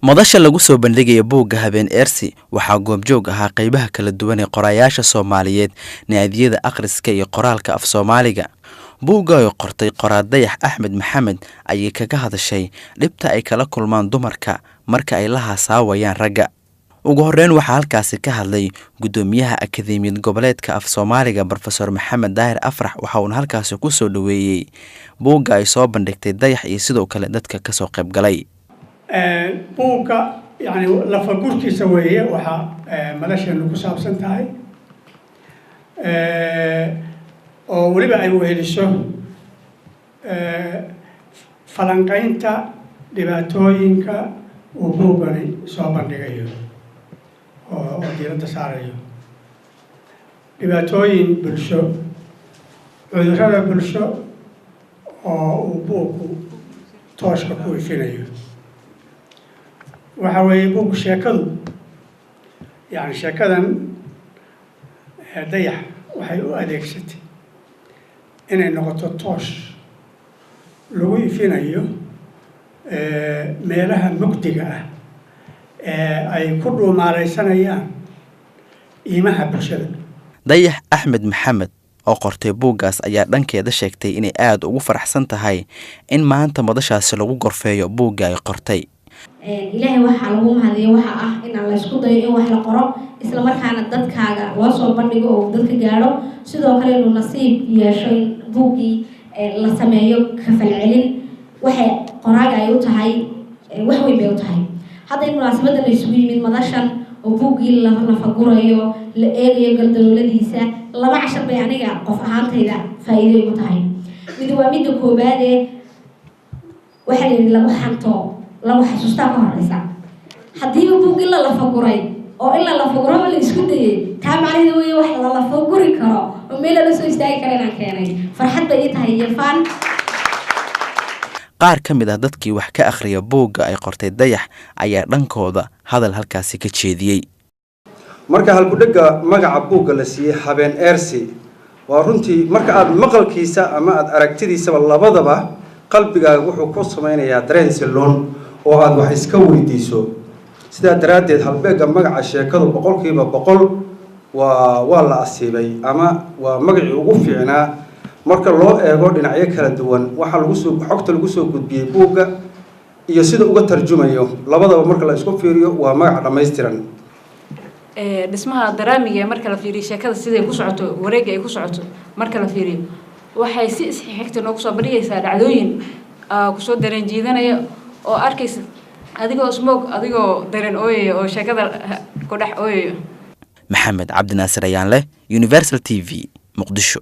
madasha lagu soo bandhigaya buugga habeen eersi waxaa goobjoog ahaa qaybaha kala duwan ee qorayaasha Soomaaliyeed naadiyada akhriska iyo qoraalka af Soomaaliga. buugga ay qortay qoraal Dayax Axmed Maxamed ayay kaga hadashay dhibta ay kala kulmaan dumarka marka ay la haasaawayaan ragga. ugu horreyn waxaa halkaasi ka hadlay gudoomiyaha Akadeemiyad Goboleedka af Soomaaliga Professor Maxamed Daahir Afrax waxa uu halkaasi ku soo dhaweeyay buugga ay soo bandhigtay Dayax iyo sidoo kale dadka ka soo qayb galay. buugga يعني لفقورتي سويه وها ملاشة نقص أبسن تاعي ولبا أيوه هالشو فلانقين تا دباتوين كا وبوغاني صوبان دقيقة وديران تساريو دباتوين بالشو عذرها بالشو وبوغو توشكا كوي فينيو وحوي بوق شكل يعني شكلا ضيح وحي أديكست إن نقطة توش لوي فينا يو ميلها مقدقة أي كله ما ريسنا إياه إيمها بشر. Dayax Axmed Maxamed oo qortay buuggaas ayaa dhankeeda sheegtay inay aad ugu faraxsan tahay in maanta madashaasi lagu gorfeeyo buugga ay qortay. ilaahay waxa lagu mahadiyo waxa ah in la isku dayo in wax la qoro isla markaana dadkaaga loo soo bandhigo oo dadka gaaro sidoo kale inuu nasiib yeesho in buuggii la sameeyo ka falcelin waxay qoraaga ay u tahay wax weyn bay u tahay hadda in munaasabada la isugu yimid madashan oo buuggii la fagurayo la eegayo galdalooladiisa laba cashar bay aniga qof ahaantayda faa'iido ugu tahay mid waa midda koobaad ee waxa lagu xanto lagu xasuustaa ka horeysa haddii buug illa la faguray oo illa la faguro la isku dayay taa macnaheedu way wax la faguri karo oo meel la soo istaagi karo inaan keenay farxad bay tahay yafaan. qaar ka mid ah dadkii wax ka akhriya buugga ay qortay Dayax ayaa dhankooda hadal halkaasi ka jeediyay. marka halkudhaga magaca buugga la siiyay habeen eersi waa runtii marka aad maqalkiisa ama aad aragtidiisa labadaba qalbigaaga wuxuu ku samaynayaa dareen siloon oo aad wax iska weydiiso sida daraadeed halbeega magaca sheekadu 100% waa la asiibay ama waa magacii ugu fiicnaa marka loo eego dhinacyo kala duwan waxa lagu soo xogta lagu soo gudbiyay buugga iyo sida uga tarjumayo labadaba marka la isku fiiriyo waa magac dhameystiran. dhismaha daraamiga marka la fiiriyo sheekada sida ku socoto wareega ay ku socoto marka la fiiriyo waxay si isxigta noogu soo bariyaysaa dhacdooyin ku soo dareen jiidanaya oo arkaysa adigoo smoke adigoo dareen ooyay oo sheekada ku dhax ooyay. Maxamed Cabdi Naasir ayaan leh Universal TV Muqdisho.